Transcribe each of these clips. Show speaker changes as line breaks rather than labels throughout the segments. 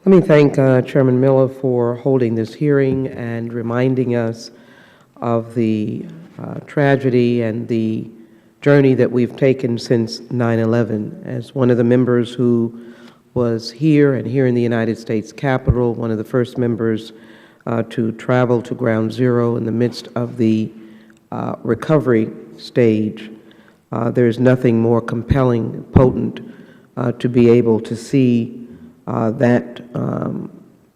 Let me thank Chairman Miller for holding this hearing and reminding us of the tragedy and the journey that we've taken since 9/11. As one of the members who was here in the United States Capitol, one of the first members to travel to Ground Zero in the midst of the recovery stage, there's nothing more compelling, potent, to be able to see that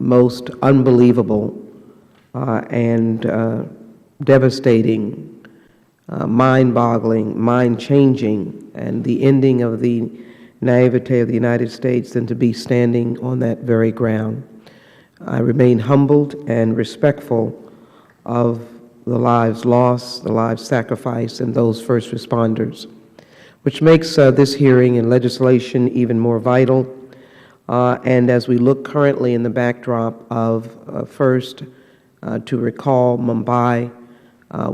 most unbelievable and devastating, mind-boggling, mind-changing, and the ending of the naivete of the United States than to be standing on that very ground. I remain humbled and respectful of the lives lost, the lives sacrificed, and those first responders, which makes this hearing and legislation even more vital. And as we look currently in the backdrop of first to recall Mumbai,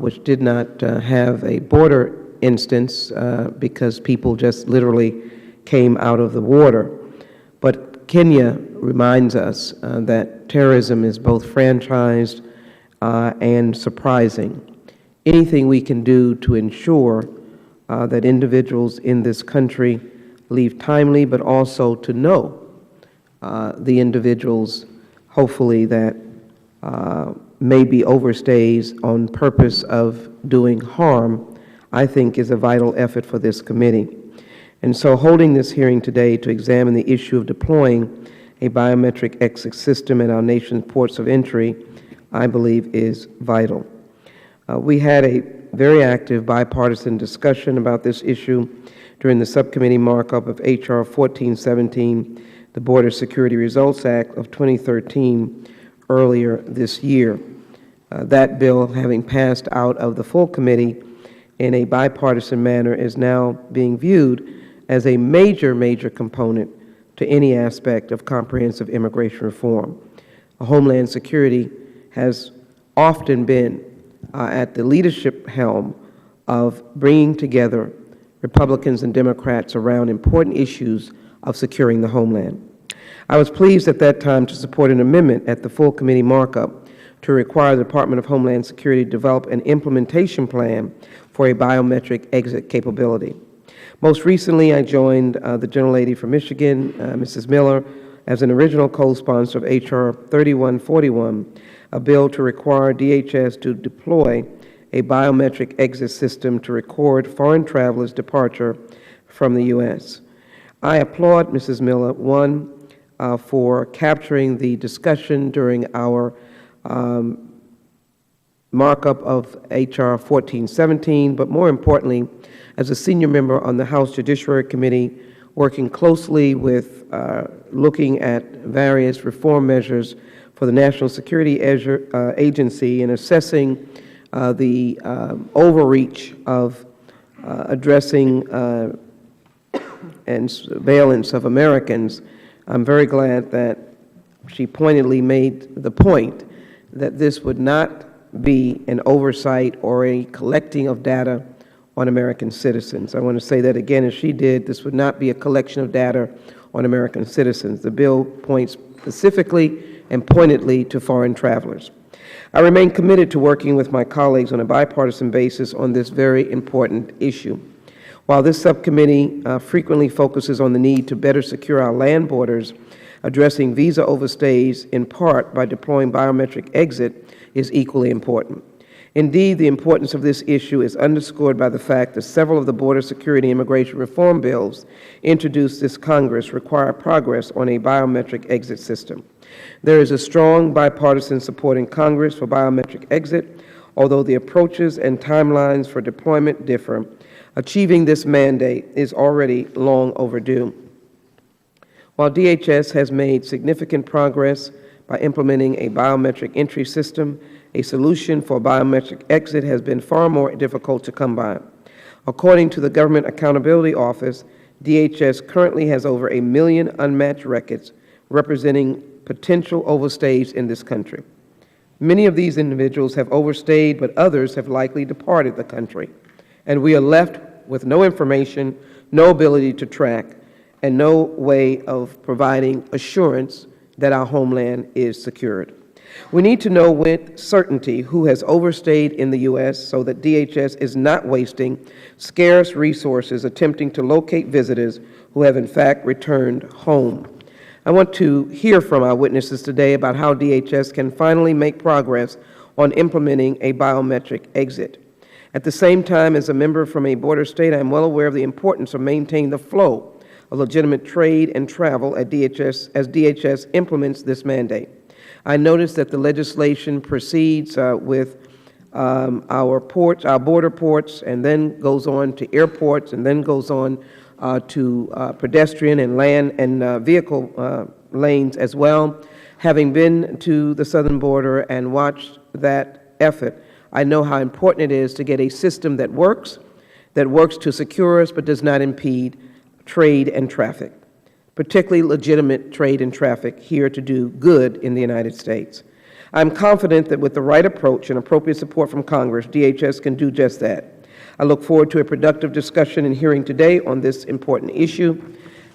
which did not have a border instance because people just literally came out of the water. But Kenya reminds us that terrorism is both franchised and surprising. Anything we can do to ensure that individuals in this country leave timely, but also to know the individuals, hopefully, that maybe overstays on purpose of doing harm, I think is a vital effort for this committee. And so holding this hearing today to examine the issue of deploying a biometric exit system at our nation's ports of entry, I believe is vital. We had a very active bipartisan discussion about this issue during the subcommittee markup of H.R. 1417, the Border Security Results Act of 2013, earlier this year. That bill, having passed out of the full committee in a bipartisan manner, is now being viewed as a major component to any aspect of comprehensive immigration reform. Homeland Security has often been at the leadership helm of bringing together Republicans and Democrats around important issues of securing the homeland. I was pleased at that time to support an amendment at the full committee markup to require the Department of Homeland Security to develop an implementation plan for a biometric exit capability. Most recently, I joined the gentlelady from Michigan, Mrs. Miller, as an original co-sponsor of H.R. 3141, a bill to require DHS to deploy a biometric exit system to record foreign travelers' departure from the U.S. I applaud Mrs. Miller, one, for capturing the discussion during our markup of H.R. 1417, but more importantly, as a senior member on the House Judiciary Committee, working closely with looking at various reform measures for the National Security Agency and assessing the overreach of addressing and surveillance of Americans. I'm very glad that she pointedly made the point that this would not be an oversight or a collecting of data on American citizens. I want to say that again, as she did, this would not be a collection of data on American citizens. The bill points specifically and pointedly to foreign travelers. I remain committed to working with my colleagues on a bipartisan basis on this very important issue. While this subcommittee frequently focuses on the need to better secure our land borders, addressing visa overstays in part by deploying biometric exit is equally important. Indeed, the importance of this issue is underscored by the fact that several of the border security and immigration reform bills introduced this Congress require progress on a biometric exit system. There is a strong bipartisan support in Congress for biometric exit, although the approaches and timelines for deployment differ. Achieving this mandate is already long overdue. While DHS has made significant progress by implementing a biometric entry system, a solution for biometric exit has been far more difficult to come by. According to the Government Accountability Office, DHS currently has over 1 million unmatched records representing potential overstays in this country. Many of these individuals have overstayed, but others have likely departed the country, and we are left with no information, no ability to track, and no way of providing assurance that our homeland is secured. We need to know with certainty who has overstayed in the U.S. so that DHS is not wasting scarce resources attempting to locate visitors who have in fact returned home. I want to hear from our witnesses today about how DHS can finally make progress on implementing a biometric exit. At the same time, as a member from a border state, I am well aware of the importance of maintaining the flow of legitimate trade and travel at DHS as DHS implements this mandate. I noticed that the legislation proceeds with our ports, our border ports, and then goes on to airports, and then goes on to pedestrian and land and vehicle lanes as well. Having been to the southern border and watched that effort, I know how important it is to get a system that works to secure us but does not impede trade and traffic, particularly legitimate trade and traffic here to do good in the United States. I'm confident that with the right approach and appropriate support from Congress, DHS can do just that. I look forward to a productive discussion and hearing today on this important issue,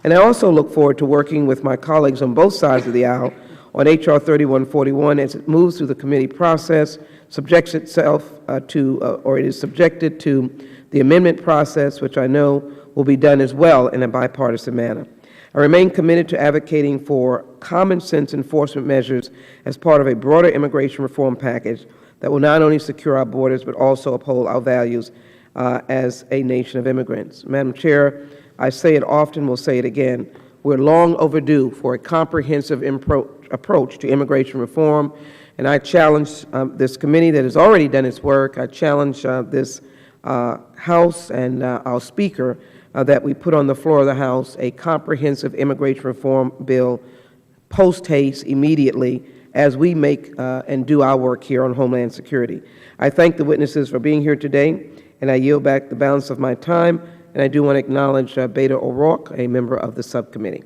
and I also look forward to working with my colleagues on both sides of the aisle on H.R. 3141 as it moves through the committee process, subjects itself or it is subjected to the amendment process, which I know will be done as well in a bipartisan manner. I remain committed to advocating for common sense enforcement measures as part of a broader immigration reform package that will not only secure our borders but also uphold our values as a nation of immigrants. Madam Chair, I say it often, will say it again, we're long overdue for a comprehensive approach to immigration reform, and I challenge this committee that has already done its work. I challenge this House and our Speaker that we put on the floor of the House a comprehensive immigration reform bill post-haste immediately as we make and do our work here on Homeland Security. I thank the witnesses for being here today, and I yield back the balance of my time, and I do want to acknowledge Beta O'Rourke, a member of the subcommittee.